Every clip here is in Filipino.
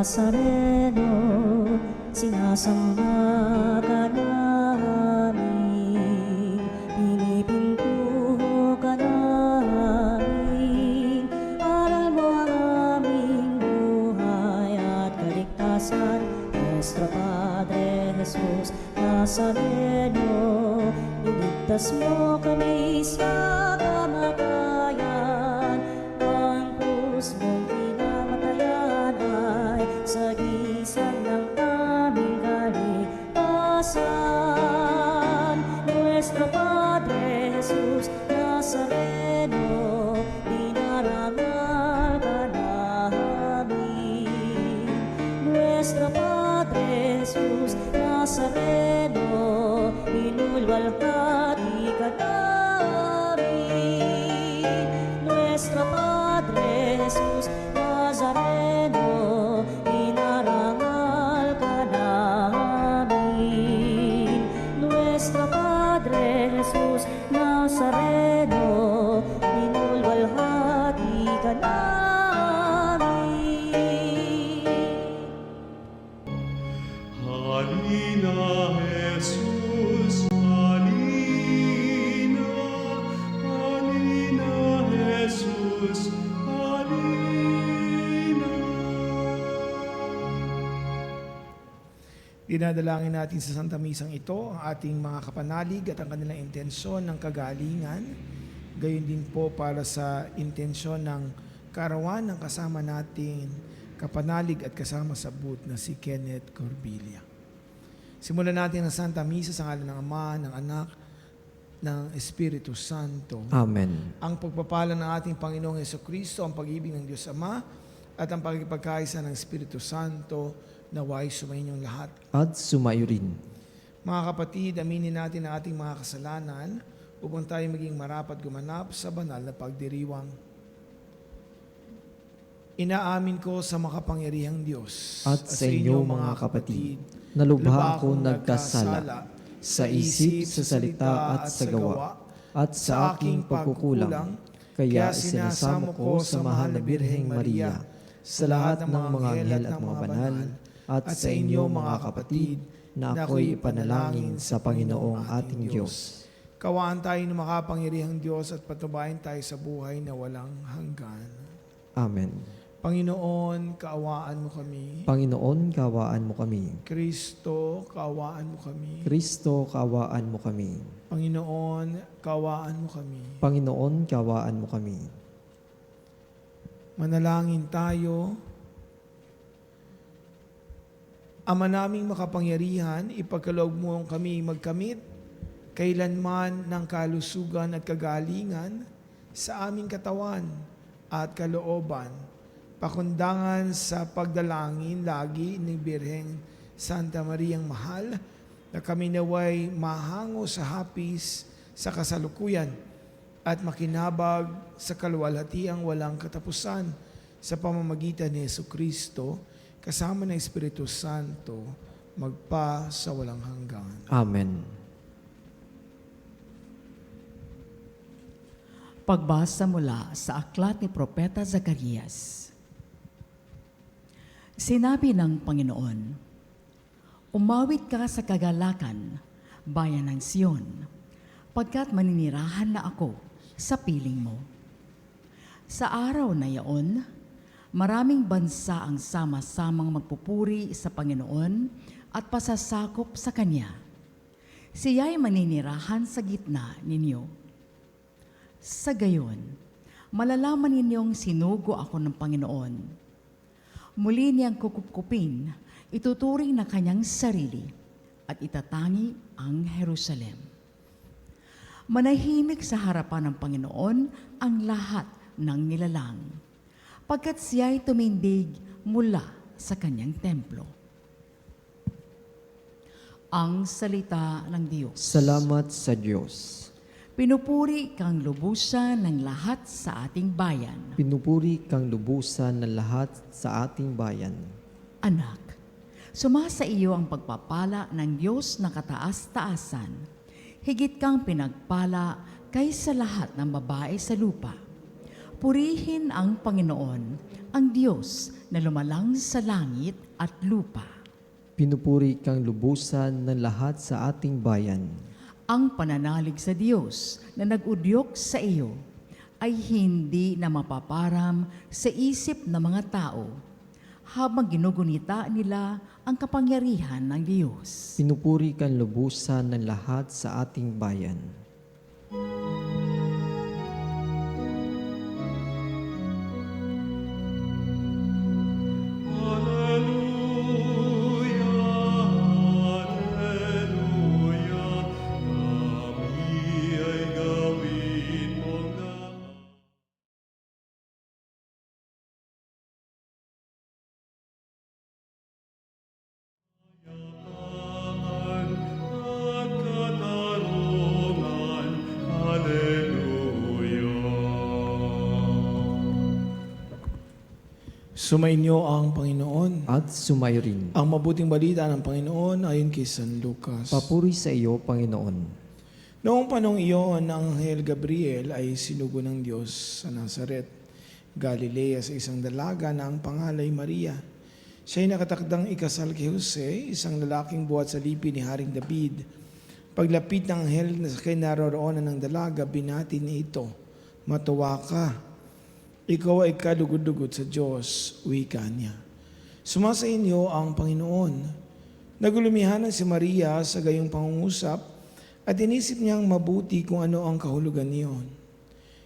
Nazareno, sinasamba ka namin, pinipinto ka namin, aral mo ang aming buhay at kaligtasan. Nuestro Padre Jesus Nazareno, iligtas mo kami sa kamatayan, ang krus mong pinamatayan ay sagisag ng aming kaligtasan. Nuestro Padre Jesus Nazareno, dinarangal ka namin. Nuestro Padre Jesus Nazareno, inulwalhati ka namin. Nuestro Padre Jesus Nazareno, inarangal ka namin. Nuestro Padre Jesus Nazareno, inulwalhati ka namin. Halina, Jesus, halina, halina, Jesus, halina. Dinadalangin natin sa Santa Misang ito ang ating mga kapanalig at ang kanilang intensyon ng kagalingan. Gayon din po para sa intensyon ng kaarawan ng kasama natin kapanalig at kasama sa booth na si Kenneth Corbilla. Simulan natin ang Santa Misa sa ngalan ng Ama, ng Anak, ng Espiritu Santo. Amen. Ang pagpapala ng ating Panginoong Jesucristo, ang pag-ibig ng Diyos Ama, at ang pagkipagkaisa ng Espiritu Santo, naway sumainyong lahat. At sumayo rin. Mga kapatid, aminin natin ang ating mga kasalanan upang tayo maging marapat gumanap sa banal na pagdiriwang. Inaamin ko sa makapangyarihang Diyos At sa inyo mga kapatid, na lubha akong nagkasala sa isip, sa salita at sa gawa, at sa aking pagkukulang. Kaya sinasamo ko sa mahal na Birheng Maria, sa lahat ng mga anghel at mga banal, at sa inyo mga kapatid, na ako'y ipanalangin sa Panginoong ating Diyos. Kawaan tayo ng makapangyarihang Diyos at patubayan tayo sa buhay na walang hanggan. Amen. Panginoon, kaawaan mo kami. Panginoon, kaawaan mo kami. Kristo, kaawaan mo kami. Kristo, kaawaan mo kami. Panginoon, kaawaan mo kami. Panginoon, kaawaan mo kami. Manalangin tayo. Ama naming makapangyarihan, ipagkaloob mo kami magkamit kailanman ng kalusugan at kagalingan sa aming katawan at kalooban, pakundangan sa pagdalangin lagi ni Birheng Santa Mariang Mahal, na kami naway mahango sa hapis sa kasalukuyan at makinabag sa kaluwalhatiang walang katapusan sa pamamagitan ni Jesucristo, kasama ng Espiritu Santo, magpa sa walang hanggan. Amen. Pagbasa mula sa aklat ni Propeta Zacarias. Sinabi ng Panginoon, umawit ka sa kagalakan, bayan ng Sion, pagkat maninirahan na ako sa piling mo. Sa araw na iyon, maraming bansa ang sama-samang magpupuri sa Panginoon at pasasakop sa Kanya. Siya'y maninirahan sa gitna ninyo. Sa gayon, malalaman ninyong sinugo ako ng Panginoon. Muli niyang kukupkupin, ituturing na kanyang sarili at itatangi ang Jerusalem. Manahimik sa harapan ng Panginoon ang lahat ng nilalang, pagkat siya'y tumindig mula sa kanyang templo. Ang salita ng Diyos. Salamat sa Diyos. Pinupuri kang lubusan ng lahat sa ating bayan. Pinupuri kang lubusan ng lahat sa ating bayan. Anak, sumasa iyo ang pagpapala ng Diyos na kataas-taasan. Higit kang pinagpala kaysa lahat ng babae sa lupa. Purihin ang Panginoon, ang Diyos na lumalang sa langit at lupa. Pinupuri kang lubusan ng lahat sa ating bayan. Ang pananalig sa Diyos na nag-udyok sa iyo ay hindi na mapaparam sa isip ng mga tao habang ginugunita nila ang kapangyarihan ng Diyos. Pinupuri kang lubusan ng lahat sa ating bayan. Sumainyo ang Panginoon. At sumayo rin. Ang mabuting balita ng Panginoon ayon kay San Lucas. Papuri sa iyo, Panginoon. Noong panong iyon, ang Anghel Gabriel ay sinugo ng Diyos sa Nazaret, Galilea, sa isang dalaga na ang pangalay Maria. Siya'y nakatakdang ikasal kay Jose, isang lalaking buhat sa lipi ni Haring David. Paglapit ng anghel na sa kinaroroonan ng dalaga, binati niya ito, "Matuwa ka. Ikaw ay kalugod-lugod sa Diyos," wika niya. "Sumasa inyo ang Panginoon." Nagulumihanan si Maria sa gayong pangungusap at inisip niyang mabuti kung ano ang kahulugan niyon.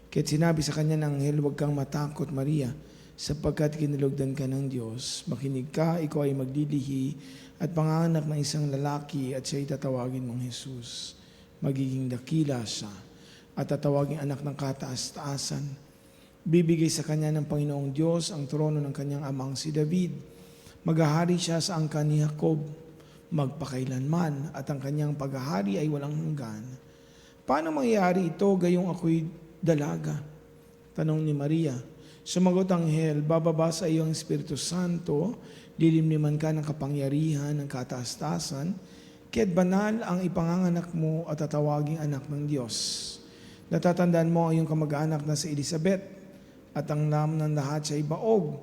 Kaya't sinabi sa kanya ng anghel, "Huwag kang matakot, Maria, sapagkat kinulugdan ka ng Diyos. Makinig ka, ikaw ay maglilihi at panganganak ng isang lalaki at siya'y tatawagin mong Jesus. Magiging dakila siya at tatawagin anak ng kataas-taasan. Bibigay sa kanya ng Panginoong Diyos ang trono ng kanyang amang si David. Maghahari siya sa angkan ni Jacob magpakailanman at ang kanyang paghahari ay walang hanggan." "Paano mangyayari ito gayong ako'y dalaga?" tanong ni Maria. Sumagot ang anghel, "Bababa sa iyo ang Espiritu Santo, lilimliman ka ng kapangyarihan ng kataas-taasan, kaya't banal ang ipanganganak mo at tatawaging anak ng Diyos. Natatandaan mo ang iyong kamag-anak na si Elizabeth, at ang naman ng lahat siya ay baog.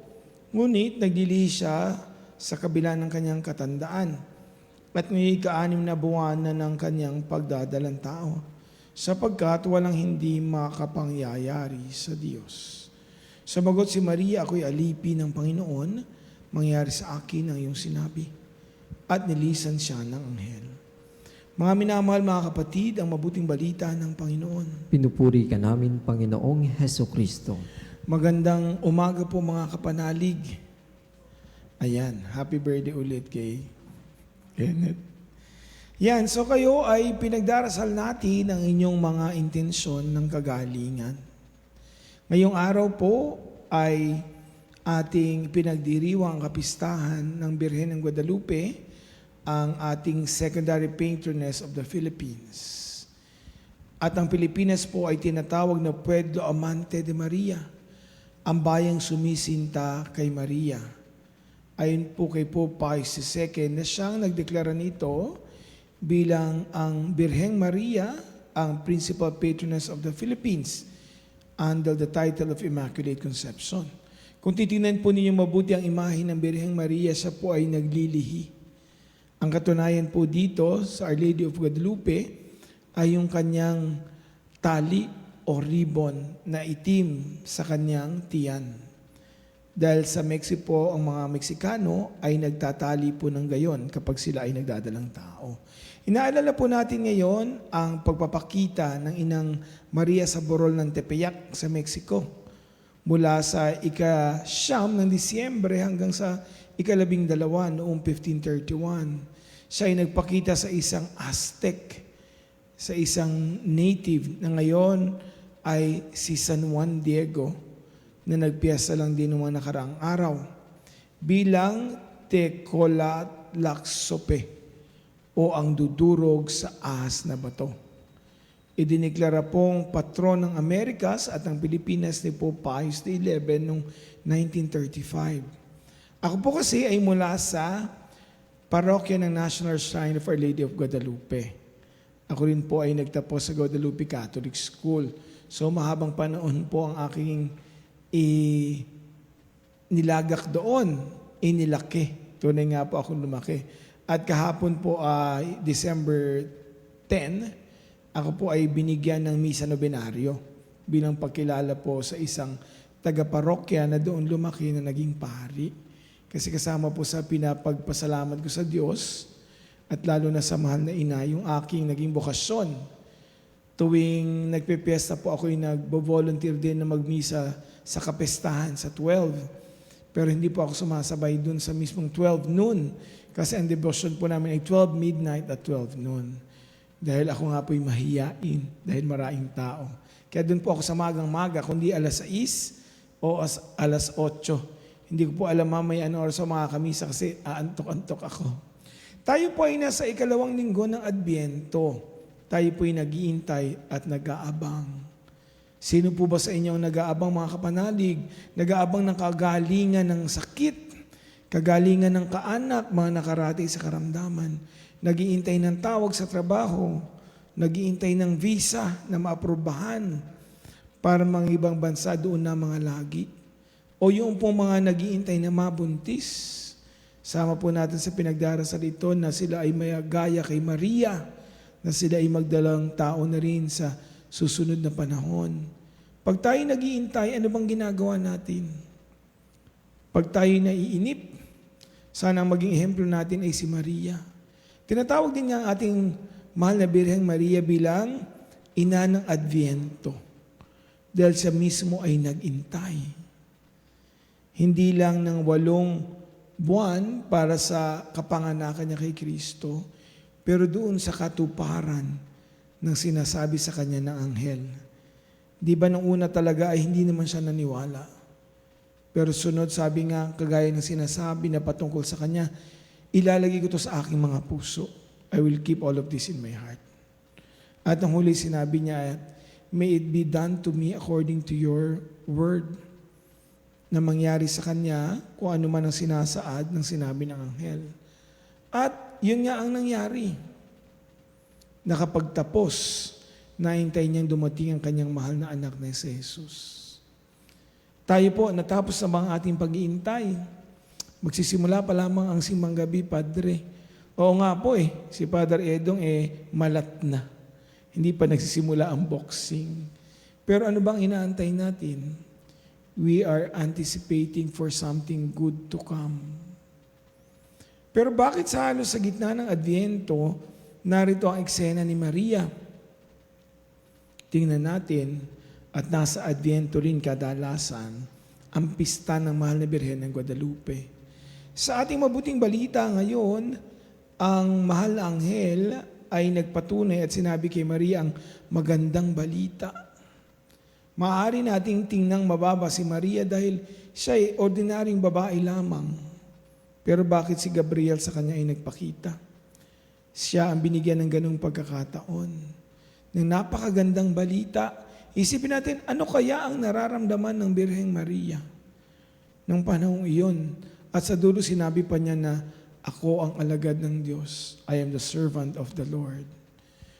Ngunit naglilihi siya sa kabila ng kanyang katandaan at ngayon 6 na buwan na ng kanyang pagdadalang tao, sapagkat walang hindi makapangyayari sa Diyos." Sumagot si Maria, "Ako'y alipin ng Panginoon, mangyari sa akin ang iyong sinabi." At nilisan siya ng anghel. Mga minamahal, mga kapatid, ang mabuting balita ng Panginoon. Pinupuri ka namin, Panginoong Hesukristo. Magandang umaga po mga kapanalig. Ayan, happy birthday ulit kay Kenneth. Yan, so kayo ay pinagdarasal natin ang inyong mga intensyon ng kagalingan. Ngayong araw po ay ating pinagdiriwang kapistahan ng Birhen ng Guadalupe, ang ating secondary patroness of the Philippines. At ang Pilipinas po ay tinatawag na Pueblo Amante de Maria, ang bayang sumisinta kay Maria. Ayon po kay Pope Pius II na siyang nagdeklara nito bilang ang Birheng Maria, ang principal patroness of the Philippines under the title of Immaculate Conception. Kung titingnan po ninyo mabuti ang imahe ng Birheng Maria, siya po ay naglilihi. Ang katunayan po dito sa Our Lady of Guadalupe ay yung kanyang tali o ribbon na itim sa kanyang tiyan. Dahil sa Mexico, ang mga Meksikano ay nagtatali po ng gayon kapag sila ay nagdadalang tao. Inaalala po natin ngayon ang pagpapakita ng Inang Maria sa Borol ng Tepeyac sa Mexico. Mula sa ika-9 ng Disyembre hanggang sa ika-12 noong 1531. Siya ay nagpakita sa isang Aztec, sa isang native na ngayon ay si San Juan Diego na nagpiyasa lang din ng mga nakaraang araw bilang Tecolatlacsope o ang dudurog sa ahas na bato. Idineklara pong patron ng Amerikas at ng Pilipinas ni Pope Pius XI noong 1935. Ako po kasi ay mula sa parokya ng National Shrine of Our Lady of Guadalupe. Ako rin po ay nagtapos sa Guadalupe Catholic School. So mahabang panahon po ang aking nilagak doon, inilaki. Tunay nga po akong lumaki. At kahapon po ay December 10, ako po ay binigyan ng misa nobenaryo bilang pagkilala po sa isang taga-parokya na doon lumaki na naging pari. Kasi kasama po sa pinapagpasalamat ko sa Diyos at lalo na sa mahal na ina, yung aking naging bokasyon. Tuwing nagpipiesta po ako yung nagbo-volunteer din na magmisa sa kapestahan sa 12. Pero hindi po ako sumasabay dun sa mismong 12 noon. Kasi ang devotion po namin ay 12 midnight at 12 noon. Dahil ako nga po yung mahiyain, dahil maraming tao. Kaya dun po ako sa magang-maga, kundi alas 6 o alas 8. Hindi ko po alam mamaya ano oras sa mga kamisa kasi aantok-antok ako. Tayo po ay nasa ikalawang linggo ng Adbyento. Tayo po ay nag-iintay at nag-aabang. Sino po ba sa inyo ang nag-aabang mga kapanalig? Nag-aabang ng kagalingan ng sakit, kagalingan ng kaanak, mga nakarati sa karamdaman. Nag-iintay ng tawag sa trabaho, nag-iintay ng visa na maaprubahan para mga ibang bansa doon na mga lagi. O yung pong mga nag-iintay na mabuntis. Sama po natin sa pinagdarasal ito na sila ay may gaya kay Maria, na sila ay magdalang tao na rin sa susunod na panahon. Pag tayo nag-iintay, ano bang ginagawa natin? Pag tayo naiinip, sana ang maging ehemplo natin ay si Maria. Tinatawag din nga ang ating mahal na Birheng Maria bilang ina ng Adbyento. Dahil siya mismo ay nag-intay. Hindi lang ng 8 buwan para sa kapanganakan niya kay Kristo, pero doon sa katuparan ng sinasabi sa kanya ng anghel. Di ba nung una talaga ay hindi naman siya naniwala? Pero sunod, sabi nga, kagaya ng sinasabi na patungkol sa kanya, ilalagay ko to sa aking mga puso. I will keep all of this in my heart. At ang huli sinabi niya, may it be done to me according to your word. Na mangyari sa kanya kung ano man ang sinasaad ng sinabi ng anghel. At yun nga ang nangyari. Nakapagtapos, naintay niyang dumating ang kanyang mahal na anak na si Jesus. Tayo po, natapos na bang ating pag-iintay? Magsisimula pa lamang ang simbang gabi, Padre. Oo nga po si Father Edong malat na. Hindi pa nagsisimula ang boxing. Pero ano bang inaantay natin? We are anticipating for something good to come. Pero bakit sa halos sa gitna ng Adbyento, narito ang eksena ni Maria? Tingnan natin, at nasa Adbyento rin kadalasan, ang pista ng mahal na Birhen ng Guadalupe. Sa ating mabuting balita ngayon, ang mahal na anghel ay nagpatunay at sinabi kay Maria ang magandang balita. Maaari nating tingnang mababa si Maria dahil siya ay ordinaryong babae lamang. Pero bakit si Gabriel sa kanya ay nagpakita? Siya ang binigyan ng ganung pagkakataon. Ng napakagandang balita, isipin natin, ano kaya ang nararamdaman ng Birheng Maria ng panahong iyon? At sa dulo sinabi pa niya na, ako ang alagad ng Diyos. I am the servant of the Lord.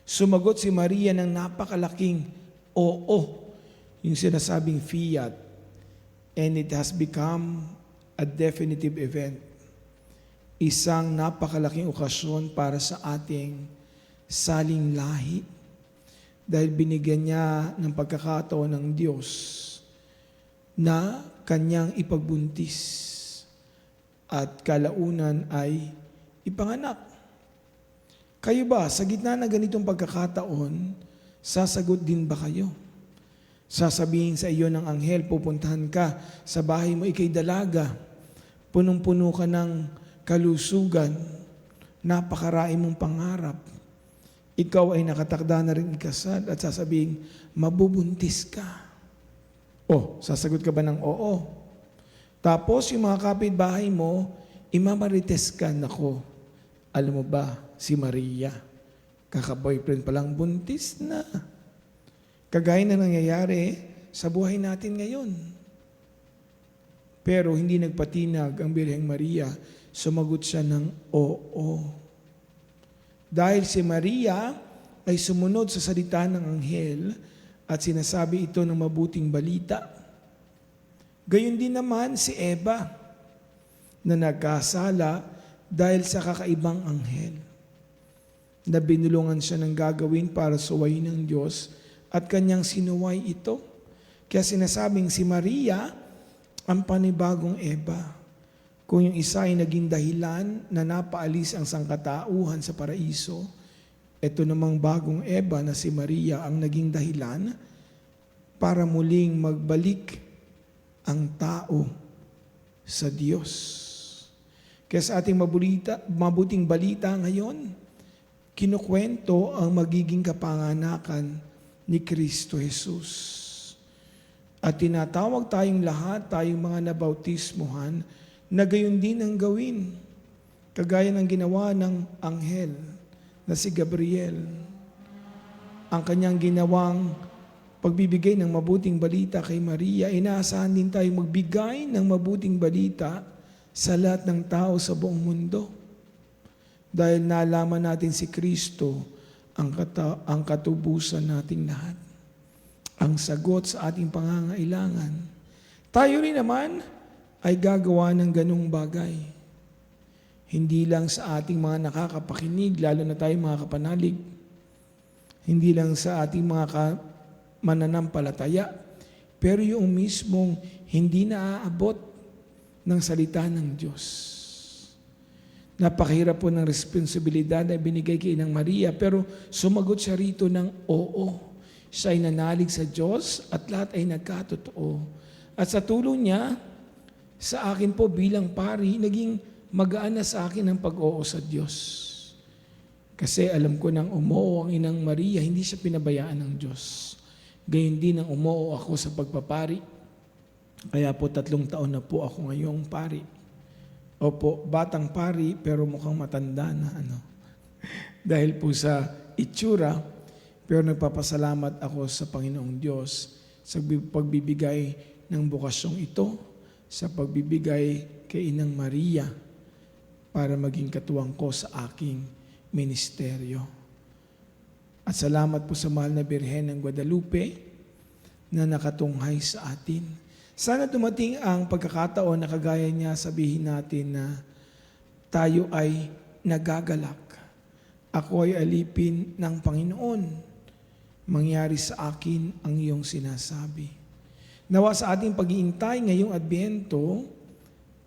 Sumagot si Maria ng napakalaking oo, yung sinasabing fiat, and it has become a definitive event. Isang napakalaking okasyon para sa ating saling lahi dahil binigyan niya ng pagkakataon ng Diyos na kanyang ipagbuntis at kalaunan ay ipanganak. Kayo ba, sa gitna ng ganitong pagkakataon, sasagot din ba kayo? Sasabihin sa iyo ng anghel, pupuntahan ka sa bahay mo, ikay dalaga, punong-puno ka ng kalusugan, napakarami mong pangarap. Ikaw ay nakatakda na rin ikasal at sasabihin, mabubuntis ka. Sasagot ka ba ng oo? Tapos yung mga kapitbahay mo, imamarites ka, nako. Alam mo ba, si Maria, kaka-boyfriend palang buntis na. Kagaya na nangyayari sa buhay natin ngayon. Pero hindi nagpatinag ang Birheng Maria, sumagot siya ng oo. Dahil si Maria ay sumunod sa salita ng anghel at sinasabi ito ng mabuting balita. Gayon din naman si Eva na nagkasala dahil sa kakaibang anghel na binulungan siya ng gagawin para suwayin ng Diyos at kanyang sinuway ito. Kaya sinasabing si Maria ang panibagong Eva. Kung yung isa ay naging dahilan na napaalis ang sangkatauhan sa paraiso, ito namang bagong Eva na si Maria ang naging dahilan para muling magbalik ang tao sa Diyos. Kaya sa ating mabuting balita ngayon, kinukwento ang magiging kapanganakan ni Kristo Jesus. At tinatawag tayong lahat, tayong mga nabautismuhan, na gayon din ang gawin, kagaya ng ginawa ng anghel na si Gabriel. Ang kanyang ginawang pagbibigay ng mabuting balita kay Maria, inaasahan din tayong magbigay ng mabuting balita sa lahat ng tao sa buong mundo. Dahil nalaman natin si Kristo ang katubusan nating lahat. Ang sagot sa ating pangangailangan. Tayo rin naman ay gagawa ng ganung bagay. Hindi lang sa ating mga nakakapakinig, lalo na tayong mga kapanalig. Hindi lang sa ating mga mananampalataya, pero yung mismong hindi naaabot ng salita ng Diyos. Napakahirap po ng responsibilidad na binigay kay Inang Maria, pero sumagot siya rito ng oo. Siya ay nanalig sa Diyos at lahat ay nagkatotoo. At sa tulong niya, sa akin po bilang pari, naging magaan na sa akin ang pag-oo sa Diyos. Kasi alam ko nang umoo ang Inang Maria, hindi siya pinabayaan ng Diyos. Gayon din ang umoo ako sa pagpapari. Kaya po 3 taon na po ako ngayong pari. Opo, batang pari pero mukhang matanda na Dahil po sa itsura, pero nagpapasalamat ako sa Panginoong Diyos sa pagbibigay ng bukasyong ito, sa pagbibigay kay Inang Maria para maging katuwang ko sa aking ministeryo. At salamat po sa mahal na Birhen ng Guadalupe na nakatunghay sa atin. Sana dumating ang pagkakataon na kagaya niya sabihin natin na tayo ay nagagalak. Ako ay alipin ng Panginoon. Mangyari sa akin ang iyong sinasabi. Nawa sa ating pag-iintay ngayong Adbyento,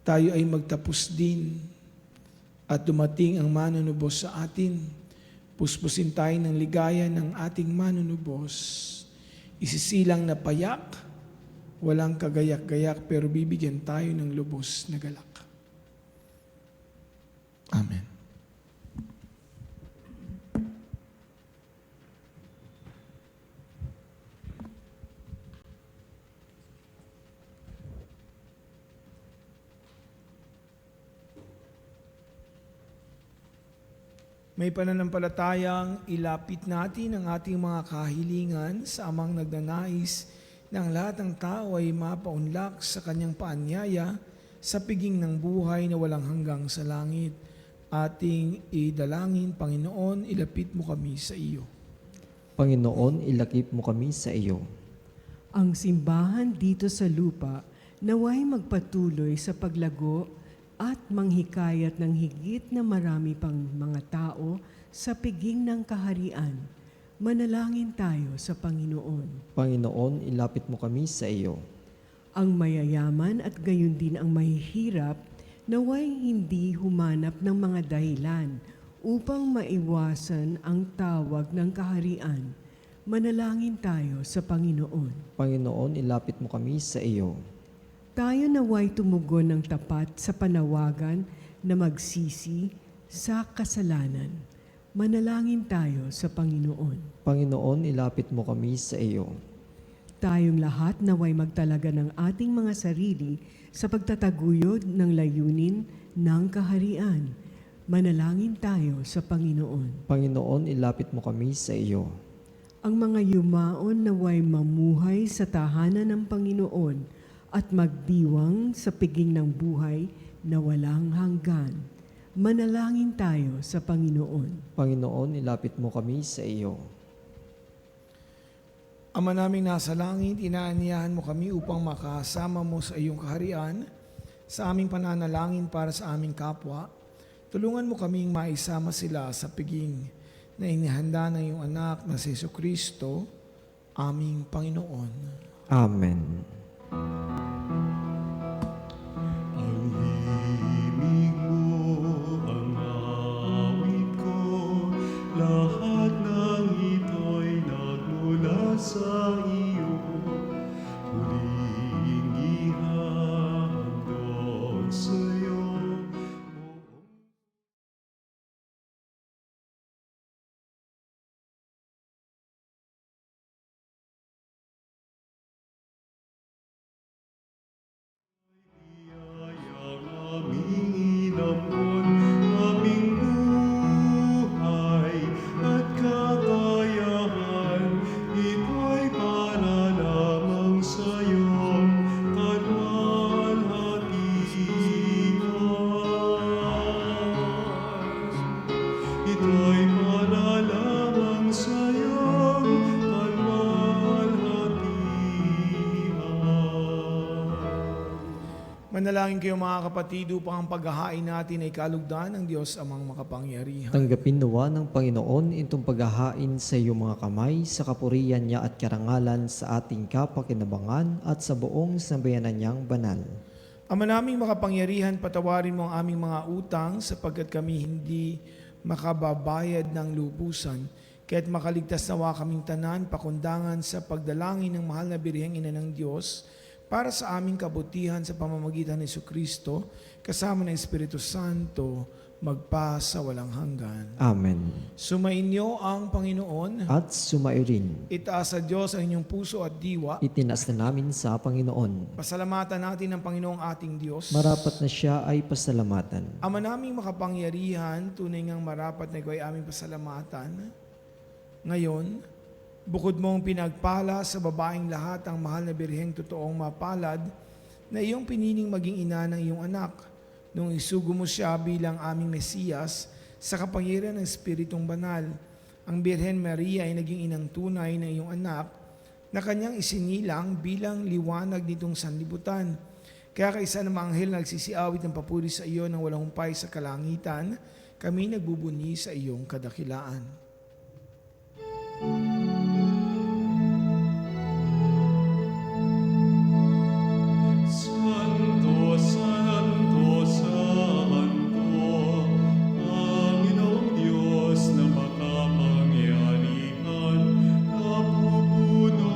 tayo ay magtapos din at dumating ang manunubos sa atin. Puspusin tayo ng ligaya ng ating manunubos. Isisilang na payak, walang kagayak-gayak, pero bibigyan tayo ng lubos na galak. Amen. May pananampalatayang ilapit natin ang ating mga kahilingan sa amang nagnanais ng lahat ng tao ay mapaunlak sa kanyang paanyaya sa piging ng buhay na walang hanggang sa langit. Ating idalangin, Panginoon, ilapit mo kami sa iyo. Panginoon, ilakip mo kami sa iyo. Ang simbahan dito sa lupa naway magpatuloy sa paglago at manghikayat ng higit na marami pang mga tao sa piging ng kaharian. Manalangin tayo sa Panginoon. Panginoon, ilapit mo kami sa iyo. Ang mayayaman at gayon din ang mahihirap naway hindi humanap ng mga dahilan upang maiwasan ang tawag ng kaharian. Manalangin tayo sa Panginoon. Panginoon, ilapit mo kami sa iyo. Tayo naway tumugon ng tapat sa panawagan na magsisi sa kasalanan. Manalangin tayo sa Panginoon. Panginoon, ilapit mo kami sa iyo. Tayong lahat naway magtalaga ng ating mga sarili sa pagtataguyod ng layunin ng kaharian. Manalangin tayo sa Panginoon. Panginoon, ilapit mo kami sa iyo. Ang mga yumaon naway mamuhay sa tahanan ng Panginoon at magdiwang sa piging ng buhay na walang hanggan. Manalangin tayo sa Panginoon. Panginoon, ilapit mo kami sa iyo. Ama naming nasa langit, inaanyahan mo kami upang makasama mo sa iyong kaharian, sa aming pananalangin para sa aming kapwa. Tulungan mo kaming maisama sila sa piging na inihanda ng iyong anak na si Jesucristo, aming Panginoon. Amen. Ang himig mo, ang awit ko, lahat ng ito'y nagmula sa iyo. Huling ihandog sa'yo. Biyayang aming inampon, aming buhay at kakayahan, ito'y para lamang sa'yo, kalwalhatian. Ito'y para lamang sa'yo, kalwalhatian. Manalangin kayo mga kapatid upang ang paghahain natin ay kalugdan ng Diyos amang makapangyarihan. Tanggapin nawa ng Panginoon itong paghahain sa iyong mga kamay sa kapurihan niya at karangalan sa ating kapakinabangan at sa buong sambayanan niyang banal. Ama naming makapangyarihan, patawarin mo ang aming mga utang sapagkat kami hindi makababayad ng lubusan. Kaya't makaligtas nawa kaming tanan, pakundangan sa pagdalangin ng mahal na Birheng Ina ng Diyos para sa aming kabutihan sa pamamagitan ni Jesucristo, kasama ng Espiritu Santo, magpa sa walang hanggan. Amen. Sumainyo ang Panginoon. At sumairin, Itaas sa Diyos ang inyong puso at diwa. itinaas na namin sa Panginoon. Pasalamatan natin ang Panginoong ating Diyos. Marapat na siya ay pasalamatan. Ama naming makapangyarihan, tunay ngang marapat na ikaw ay aming pasalamatan. Ngayon, bukod mong pinagpala sa babaeng lahat ang mahal na Birheng totoong mapalad na iyong piniling maging ina ng iyong anak nung isugo mo siya bilang aming Mesiyas sa kapangyarihan ng Espiritong Banal. Ang Birhen Maria ay naging inang tunay ng iyong anak na kanyang isinilang bilang liwanag nitong sanlibutan. Kaya kaisa ng mga anghel na nagsisiawit ng papuri sa iyo ng walang humpay sa kalangitan, kami nagbubuni sa iyong kadakilaan. Santo, Santo, Santo, Panginoong Diyos na makapangyarihan, napupuno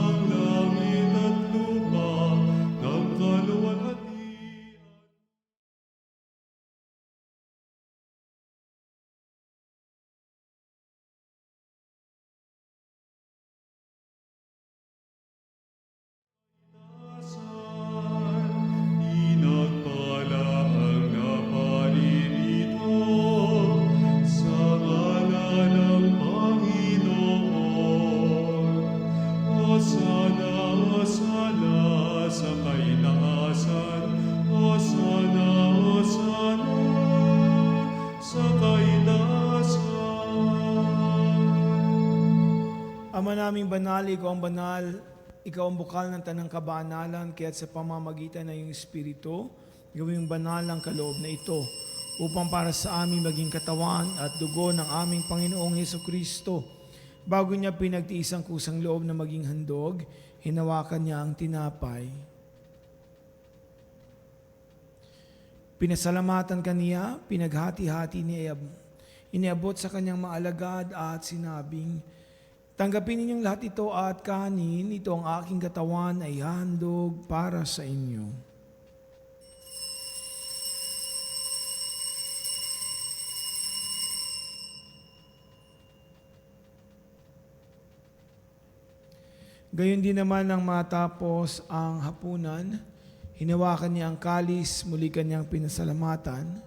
ang langit at lupa ng kaluwalhatian. Pinagpala ang naparirito sa ngalan ng Panginoon. Hosana, Hosana sa kaitaasan. Hosana, Hosana sa kaitaasan. Ama naming banal, ikaw ang banal, ikaw ang bukal ng tanang kabanalan, kaya't sa pamamagitan ng iyong Espiritu, gawing banal ang kaloob na ito, upang para sa amin maging katawan at dugo ng aming Panginoong Hesukristo. Bago niya pinagtiis ang kusang loob na maging handog, hinawakan niya ang tinapay. Pinasalamatan kaniya, pinaghati-hati niya, iniabot sa kanyang mga alagad at sinabing, tanggapin ninyong lahat ito at kanin, ito ang aking katawan ay handog para sa inyo. Gayon din naman nang matapos ang hapunan, hinawakan niya ang kalis, muli kanyang pinasalamatan.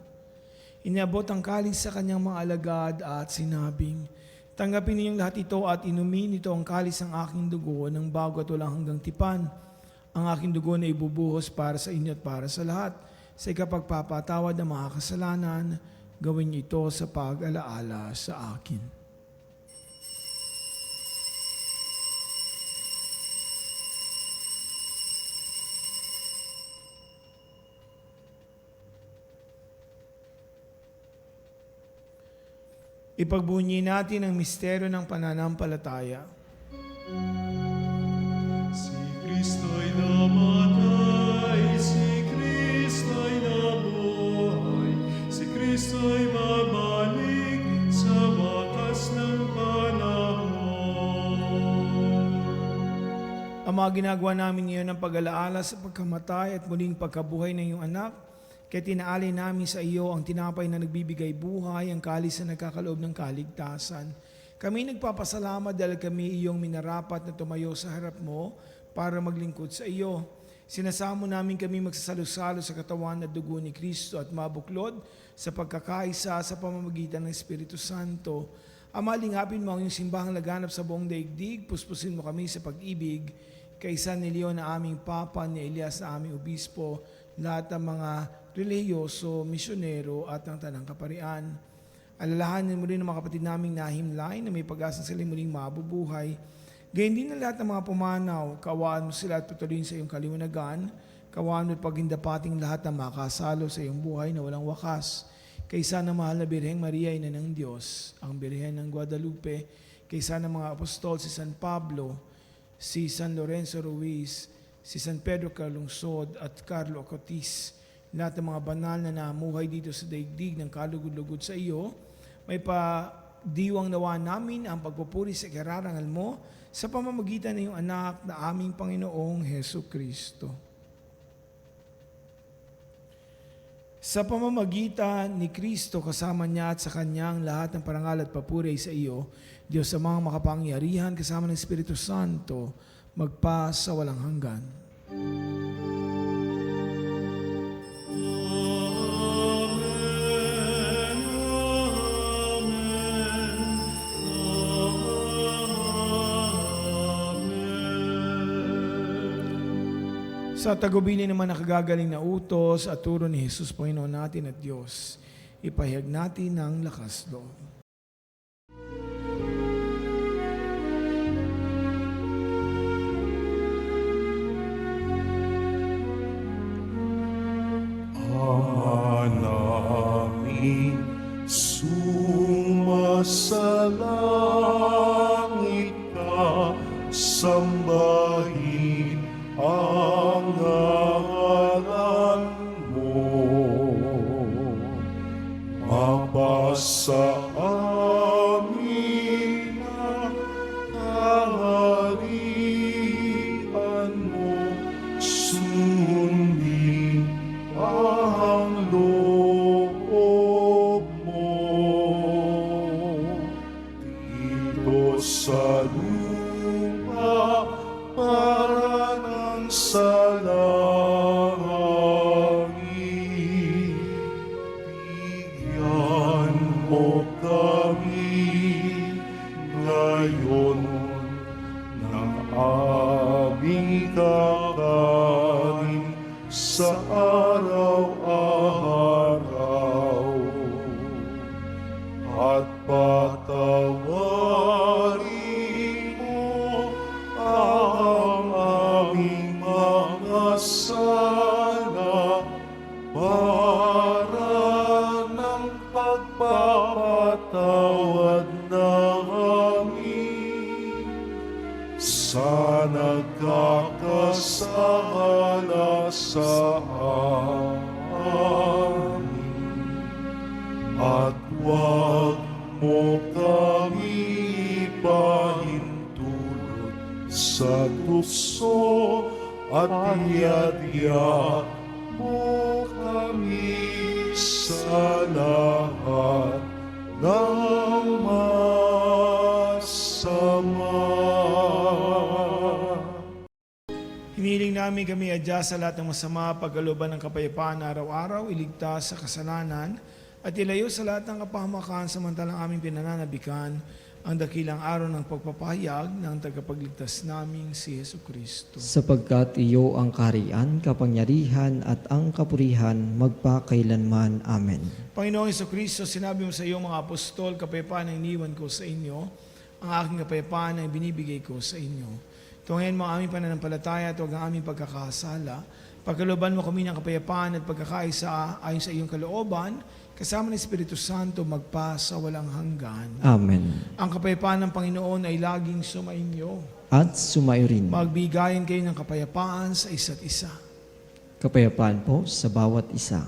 Iniabot ang kalis sa kanyang mga alagad at sinabing, tanggapin ninyong lahat ito at inumin, ito ang kalis ng aking dugo ng bago at walang hanggang tipan. Ang aking dugo na ibubuhos para sa inyo at para sa lahat. Sa ikapagpapatawad ng mga kasalanan, gawin niyo ito sa pag-alaala sa akin. Ipagbunyi natin ang misteryo ng pananampalataya. Si Kristo'y namatay, si Kristo'y nabuhay, si Kristo'y babalik sa wakas ng panahon. Ama, ginagawa namin ngayon ang pag-alaala sa pagkamatay at muling pagkabuhay ng iyong anak. Kaya tinaalay namin sa iyo ang tinapay na nagbibigay buhay, ang kalis na nagkakaloob ng kaligtasan. Kami nagpapasalamat dahil kami iyong minarapat na tumayo sa harap mo para maglingkod sa iyo. Sinasamo namin kami magsasalo-salo sa katawan at dugo ni Kristo at mabuklod sa pagkakaisa sa pamamagitan ng Espiritu Santo. Ama, lingapin mo ang iyong simbahang laganap sa buong daigdig, puspusin mo kami sa pag-ibig, kay San Leon na aming Papa, ni Elias na aming Obispo, lahat ng mga relihiyoso, misyonero at ang tanang kaparian. Alalahanin mo rin ang mga kapatid naming nahimlay na may pag-asa sila muling mabubuhay. Gayun din ang lahat ng mga pumanaw, kawaan mo sila at patuloyin sa iyong kaliwanagan. Kawaan mo at pagindapating lahat na makasalo sa iyong buhay na walang wakas. Kaysa ng mahal na Birheng Maria, Ina ng Diyos, ang Birhen ng Guadalupe, kaysa ng mga apostol si San Pablo, si San Lorenzo Ruiz, si San Pedro Calungsod at Carlo Acotis, lahat ng mga banal na namuhay dito sa daigdig ng kalugod-lugod sa iyo, may padiwang nawa namin ang pagpupuri sa ikararangal mo sa pamamagitan ng iyong anak na aming Panginoong Heso Kristo. Sa pamamagitan ni Kristo kasama niya at sa Kanyang lahat ng parangal at papuri sa iyo, Diyos sa mga makapangyarihan kasama ng Espiritu Santo, magpa sa walang hanggan. Sa tagubilin naman na kagagaling na utos at turo ni Jesus, Panginoon natin at Diyos, ipahayag natin ang lakas loob. Ama namin, sumasalangit ka, sambahin ang ngalan mo. Mapasa amin ang kaharian mo, sundin ang loob mo. Dito sa lupa para ng sa langit, bigyan mo kami ngayon ng aming kakanin sa araw-araw, at patawarin mo ang aming mga sala para ng pagpapatawad namin sa nagkakasala sa amin. At huwag mo kami ipahintulot sa tukso, at iadya mo kami sa lahat ng masama. Hiniling namin kami adya sa lahat ng masama, pagkalooban ng kapayapaan na araw-araw, iligtas sa kasalanan, at ilayo sa lahat ng kapahamakan samantalang aming pinananabikan ang dakilang araw ng pagpapahayag ng tagapagligtas naming si Hesus Kristo. Sapagkat iyo ang kaharian, kapangyarihan at ang kapurihan magpakailanman. Amen. Panginoong Hesus Kristo, sinabi mo sa iyong mga apostol, kapayapaan ang iniwan ko sa inyo, ang aking kapayapaan ang binibigay ko sa inyo. Tunghayan mo ang aming pananampalataya at huwag ang aming pagkakasala. Pagkalooban mo kami ng kapayapaan at pagkakaisa ayon sa iyong kalooban, kasama ng Espiritu Santo magpa sa walang hanggan. Amen. Ang kapayapaan ng Panginoon ay laging sumainyo. At sumayo rin. Magbigayan kayo ng kapayapaan sa isa't isa. Kapayapaan po sa bawat isa.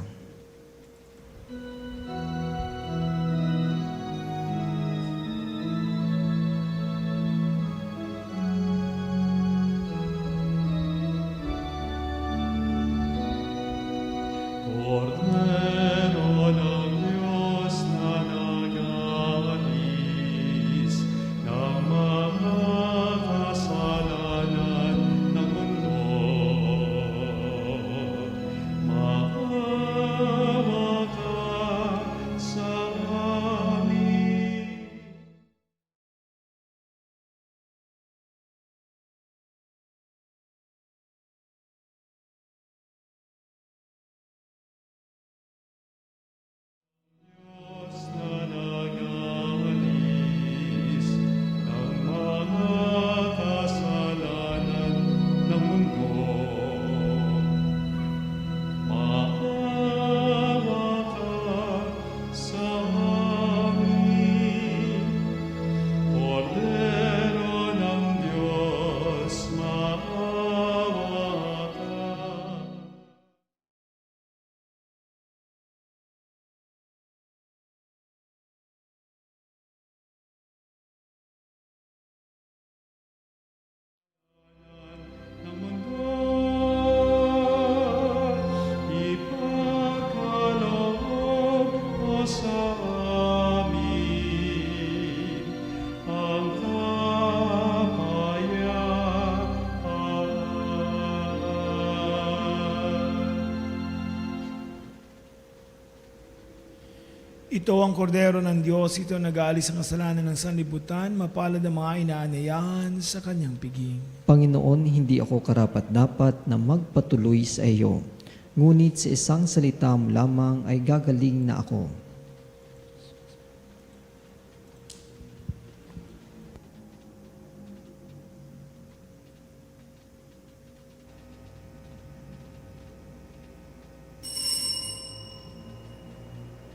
Cordero ng Diyos na nag-aalis ng mga kasalanan ng mundo, maawa ka sa amin. Diyos na nag-aalis ng mga kasalanan ng mundo, maawa ka sa amin. Cordero ng Diyos, maawa ka. Ng mundo, ipagkaloob mo sa amin ang kapayapaan. Ito ang kordero ng Diyos, ito nag-aalis ang kasalanan ng sanlibutan, mapalad ang mga inaanayahan sa kanyang piging. Panginoon, hindi ako karapat-dapat na magpatuloy sa iyo. Ngunit sa isang salita mo lamang ay gagaling na ako.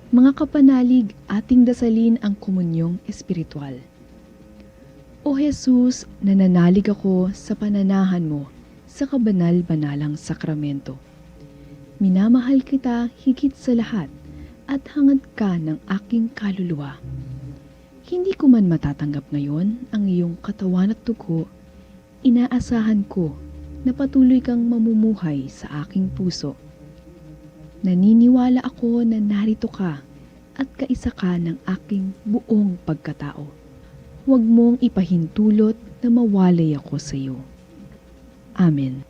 Mga kapanalig, ating dasalin ang komunyong espiritual. O Jesus, nananalig ako sa pananahan mo sa kabanal-banalang sakramento. Minamahal kita higit sa lahat at hangad ka ng aking kaluluwa. Hindi ko man matatanggap ngayon ang iyong katawan at dugo, inaasahan ko na patuloy kang mamumuhay sa aking puso. Naniniwala ako na narito ka at kaisa ka ng aking buong pagkatao. Huwag mong ipahintulot na mawalay ako sa iyo. Amen.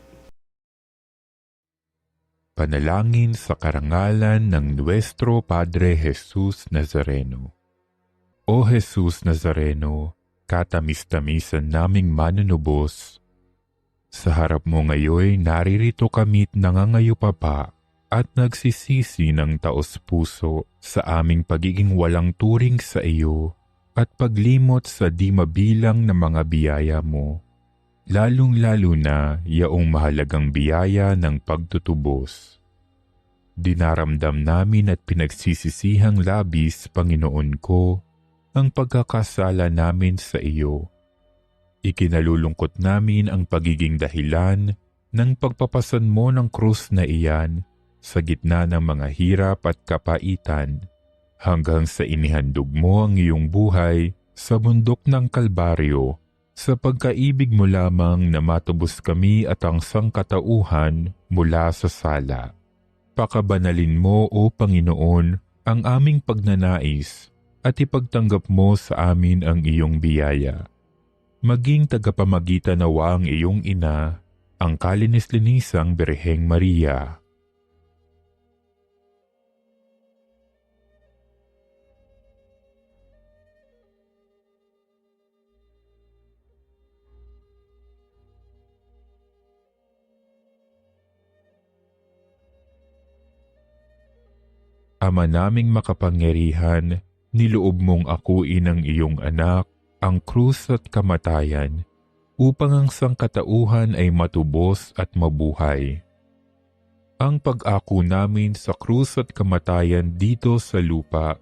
Panalangin sa karangalan ng Nuestro Padre Jesus Nazareno. O Jesus Nazareno, katamis-tamisan naming manunubos, sa harap mo ngayon naririto kami't nangangayupapa at nagsisisi ng taos-puso sa aming pagiging walang turing sa iyo at paglimot sa di mabilang na mga biyaya mo, lalong-lalo na yaong mahalagang biyaya ng pagtutubos. Dinaramdam namin at pinagsisisihang labis, Panginoon ko, ang pagkakasala namin sa iyo. Ikinalulungkot namin ang pagiging dahilan ng pagpapasan mo ng krus na iyan sa gitna ng mga hirap at kapaitan, hanggang sa inihandog mo ang iyong buhay sa bundok ng Kalbaryo, sa pagkaibig mo lamang na matubos kami at ang sangkatauhan mula sa sala. Pakabanalin mo, O Panginoon, ang aming pagnanais at ipagtanggap mo sa amin ang iyong biyaya. Maging tagapamagitan nawa ang iyong ina, ang kalinis-linisang Birheng Maria. Ama naming makapangyarihan, niloob mong akuin ang iyong anak, ang krus at kamatayan, upang ang sangkatauhan ay matubos at mabuhay. ang pag-ako namin sa krus at kamatayan dito sa lupa,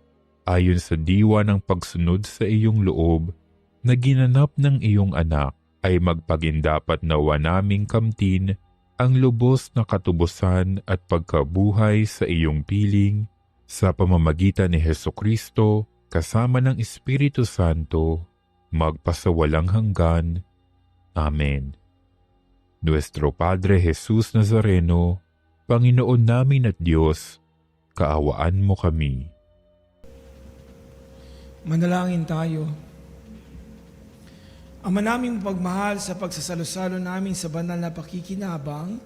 ayon sa diwa ng pagsunod sa iyong loob, na ginanap ng iyong anak, ay magpagindapat nawa naming kamtin ang lubos na katubusan at pagkabuhay sa iyong piling, sa pamamagitan ni Hesukristo, kasama ng Espiritu Santo, magpasawalang hanggan. Amen. Nuestro Padre Jesus Nazareno, Panginoon namin at Diyos, kaawaan mo kami. Manalangin tayo. Ama naming pagmahal, sa pagsasalo-salo namin sa banal na pakikinabang,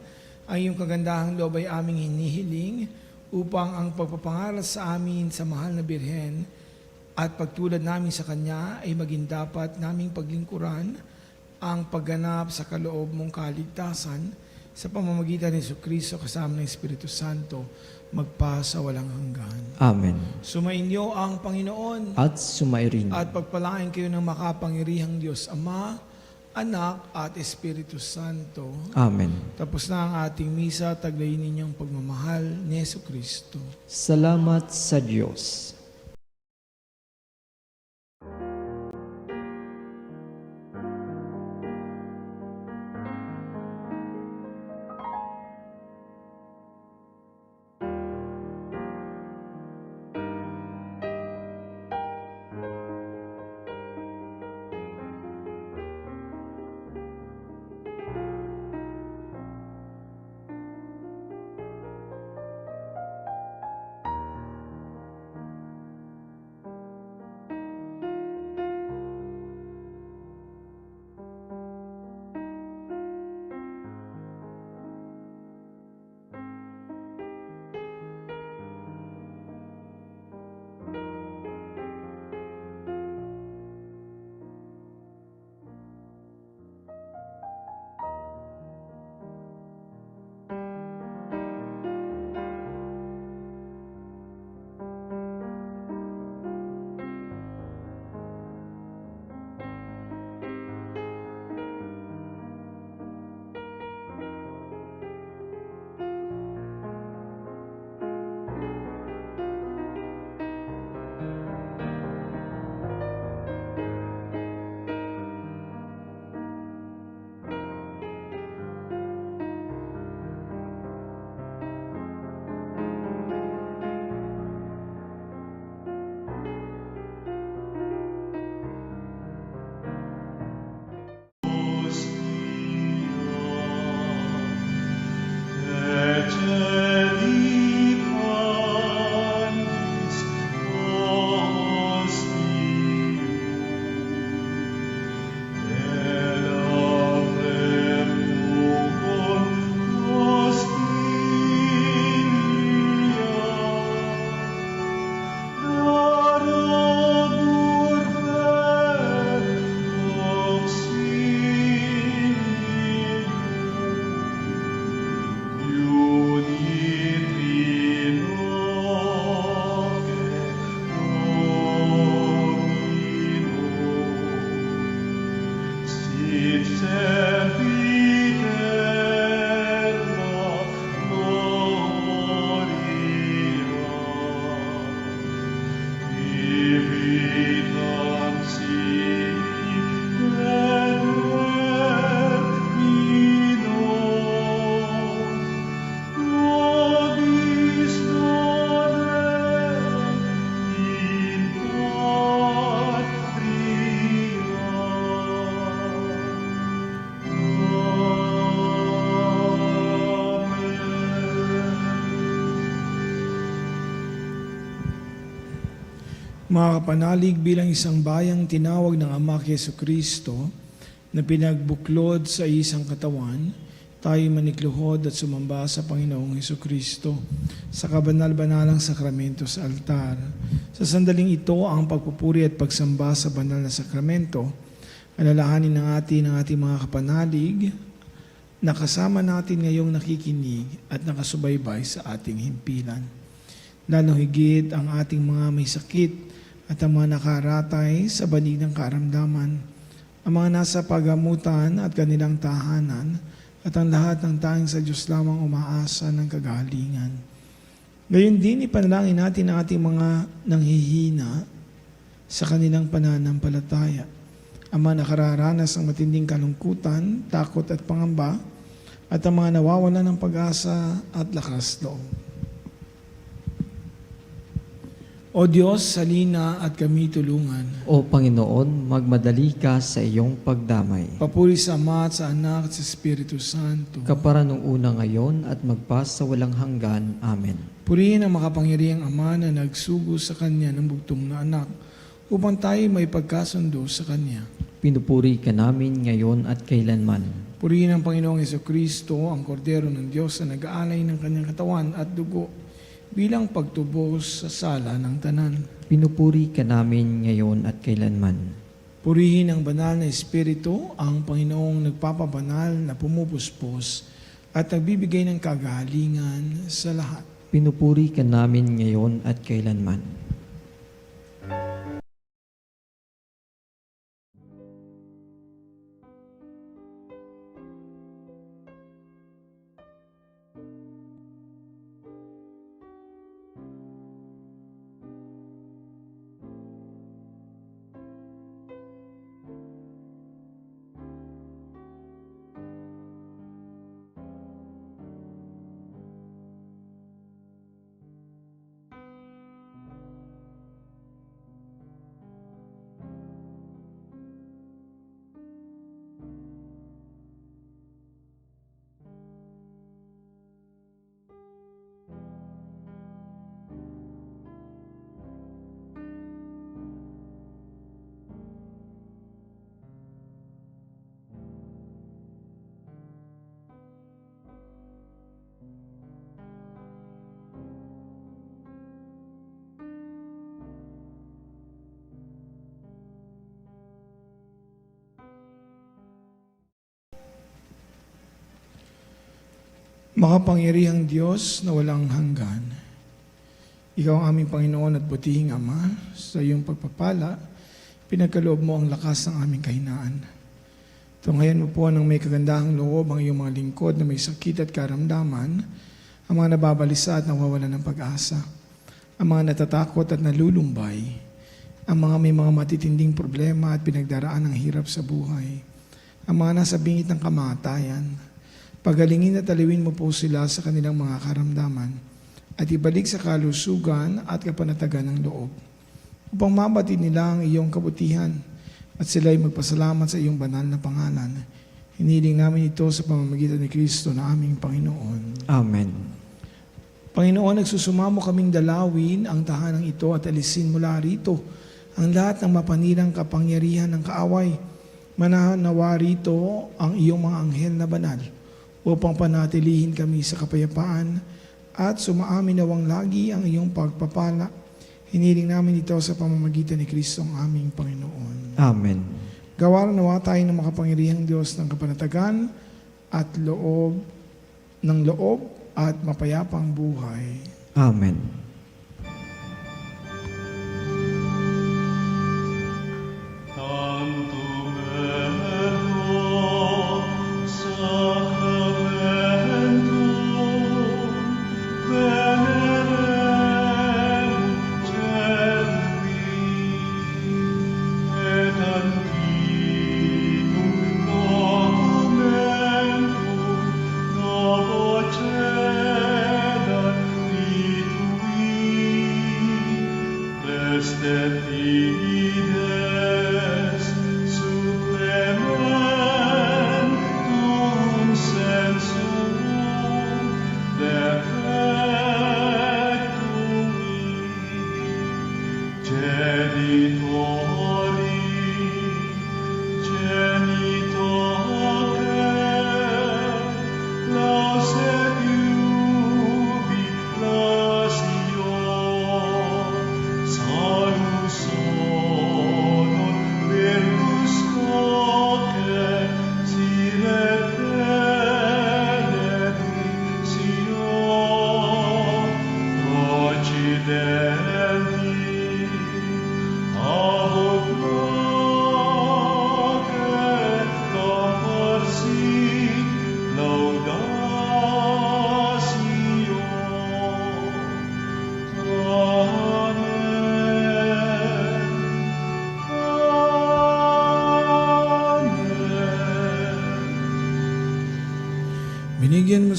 ay iyong kagandahang loob ay aming hinihiling upang ang pagpapangaral sa amin sa mahal na Birhen at pagtulad namin sa Kanya ay maging dapat naming paglingkuran ang pagganap sa kaloob mong kaligtasan sa pamamagitan ni Jesucristo kasama ng Espiritu Santo, magpa sa walang hanggan. Amen. Sumainyo ang Panginoon At sumairin. at pagpalain kayo ng makapangyarihang Diyos, Ama, Anak at Espiritu Santo. Amen. Tapos na ang ating misa, taglayin ninyong pagmamahal ni Jesucristo. Salamat sa Diyos. Mga kapanalig, bilang isang bayang tinawag ng Ama kay Jesucristo na pinagbuklod sa isang katawan, tayo manikluhod at sumamba sa Panginoong Jesucristo sa kabanal-banalang sakramento sa altar. Sa sandaling ito, ang pagpupuri at pagsamba sa banal na sakramento, alalahanin ng ating mga kapanalig na kasama natin ngayong nakikinig at nakasubaybay sa ating himpilan. Lalo higit ang ating mga may sakit at ang mga nakaratay sa banig ng karamdaman, ang mga nasa pagamutan at kanilang tahanan, at ang lahat ng tanging sa Diyos lamang umaasa ng kagalingan. Gayon din, ipanalangin natin ang ating mga nanghihina sa kanilang pananampalataya. Ang mga nakararanas ng matinding kalungkutan, takot at pangamba, at ang mga nawawalan ng pag-asa at lakas loob. O Diyos, salina at kami tulungan. O Panginoon, magmadali ka sa iyong pagdamay. Papuri sa Ama at sa Anak at sa Espiritu Santo. Kapara nung una ngayon at magpas sa walang hanggan. Amen. Purihin ang makapangyarihang Ama na nagsugo sa Kanya ng bugtong na anak upang tayo may pagkasundo sa Kanya. Pinupuri ka namin ngayon at kailanman. Purihin ang Panginoong Jesucristo, ang Kordero ng Diyos na nag-aalay ng Kanyang katawan at dugo bilang pagtubos sa sala ng tanan. Pinupuri ka namin ngayon at kailanman. Purihin ang banal na Espiritu, ang Panginoong nagpapabanal na pumupuspos at nagbibigay ng kagalingan sa lahat. Pinupuri ka namin ngayon at kailanman. Makapangyarihang Diyos na walang hanggan, Ikaw ang aming Panginoon at butihing Ama, sa iyong pagpapala, pinagkaloob mo ang lakas ng aming kahinaan. Tunghayan mo po ng may kagandahang loob ang iyong mga lingkod na may sakit at karamdaman, ang mga nababalisa at nawawalan ng pag-asa, ang mga natatakot at nalulumbay, ang mga may mga matitinding problema at pinagdaraan ng hirap sa buhay, ang mga nasa bingit ng kamatayan. Pagalingin at aliwin mo po sila sa kanilang mga karamdaman at ibalik sa kalusugan at kapanatagan ng loob upang mabatid nila ang iyong kabutihan at sila'y magpasalamat sa iyong banal na pangalan. Hiniling namin ito sa pamamagitan ni Kristo na aming Panginoon. Amen. Panginoon, nagsusumamo kaming dalawin ang tahanang ito at alisin mula rito ang lahat ng mapanirang kapangyarihan ng kaaway. Mananawa rito ang iyong mga anghel na banal upang panatilihin kami sa kapayapaan at sumaamin nawang lagi ang iyong pagpapala. Hiniling namin ito sa pamamagitan ni Kristo ang aming Panginoon. Amen. Gawaran nawa tayo ng makapangyarihang Diyos ng kapanatagan at loob at mapayapang buhay. Amen. Oh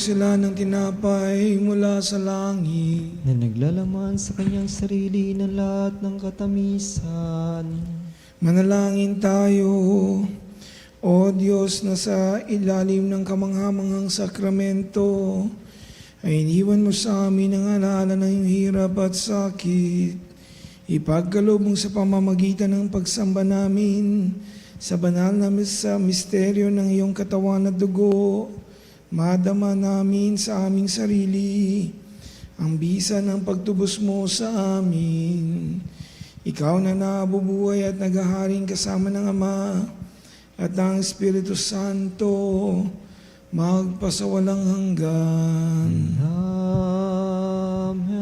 sila ng tinapay mula sa langit. Na naglalaman sa kanyang sarili ng lahat ng katamisan. Manalangin tayo, O Diyos na sa ilalim ng kamanghamanghang sakramento, ay iniwan mo sa amin ang alaala ng iyong hirap at sakit. Ipagkaloob mo sa pamamagitan ng pagsamba namin sa banal na sa misteryo ng iyong katawan at dugo, madama namin sa aming sarili ang bisa ng pagtubos mo sa amin. Ikaw na nabubuhay at naghaharing kasama ng Ama at ng Espiritu Santo, magpasawalang hanggan. Amen.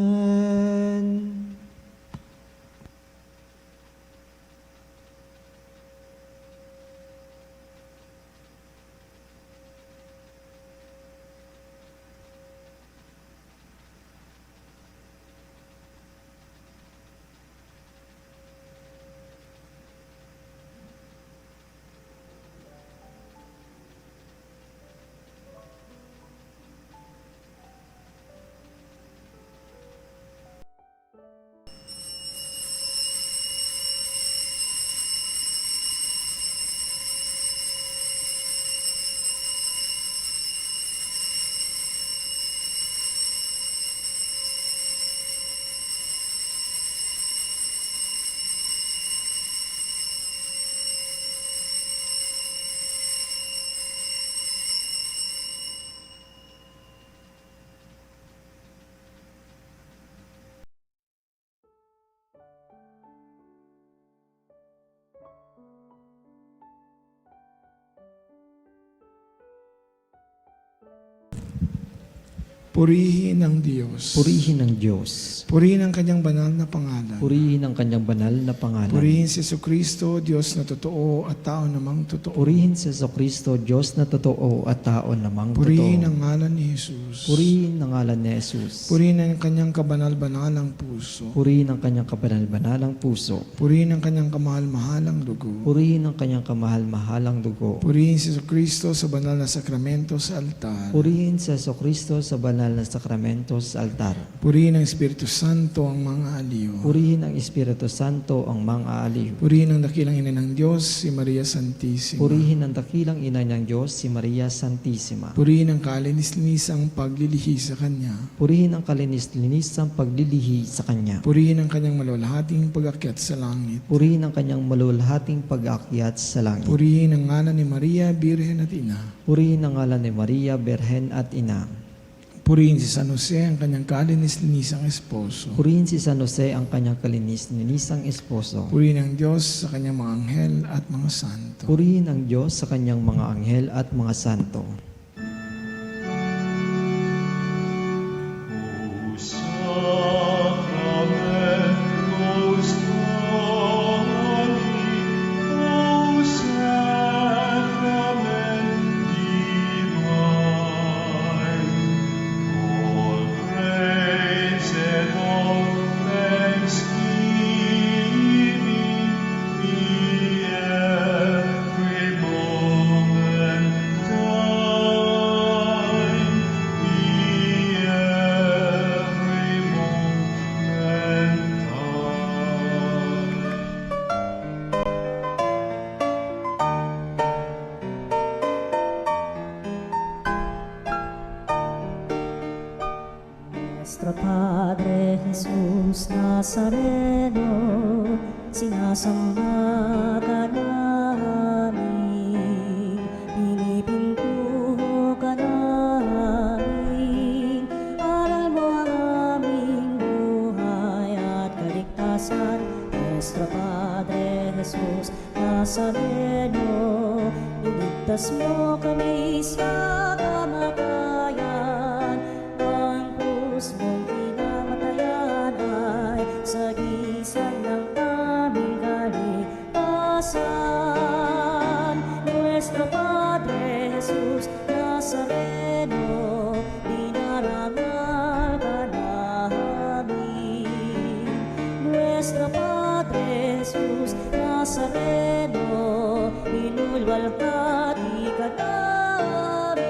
Purihin ang Diyos. Purihin ang Diyos. Purihin ang kanyang banal na pangalan. Purihin ang kanyang banal na pangalan. Purihin si Jesucristo, Diyos na totoo at tao namang totoo. Purihin si Jesucristo, Diyos na totoo at tao namang totoo. Purihin ang ngalan ni Jesus. Purihin ang ngalan ni Jesus. Purihin ang kanyang kabanal-banalang puso. Purihin ang kanyang kabanal-banalang puso. Purihin ang kanyang kamahal-mahalang dugo. Purihin ang kanyang kamahal-mahalang dugo. Purihin si Jesucristo sa banal na sakramento sa altar. Purihin si Jesucristo sa banal na sakramento sa altar. Purihin ang Espiritu Santo ang mga aliw. Purihin ang Espiritu Santo ang mga aliw. Purihin ang dakilang ina ng Diyos, si Maria Santissima. Purihin ang dakilang ina ng Diyos, si Maria Santissima. Purihin ang kalinis-linisang paglilihi sa Kanya. Purihin ang kalinis-linisang paglilihi sa Kanya. Purihin ang Kanyang malulahating pag-akyat sa langit. Purihin ang kanyang malulhating pag-aakyat sa langit. Purihin ang ngalan ni Maria, Birhen at Ina. Purihin ang ngalan ni Maria, Berhen at Ina. Purihin si San Jose, ang kanyang kalinis-linisang esposo. Purihin si San Jose, ang kanyang kalinis-linisang esposo. Purihin ang Diyos sa kanyang mga anghel at mga santo. Purihin ang Diyos sa kanyang mga anghel at mga santo. Nuestro Padre Jesus Nazareno, sinasamba ka namin, pinipintuho ka namin, aral mo ang aming buhay at kaligtasan. Nuestro Padre Jesus Nazareno, iligtas mo kami sa kamatayan, ang krus mong pinamatayan ay sagisag ng aming kaligtasan. Nuestro Padre Jesus Nazareno, dinarangal ka namin. Nuestro Padre Jesus Nazareno, inulwalhati ka namin.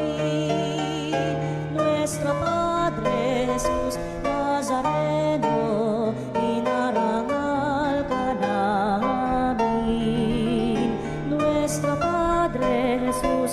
Padre Jesús,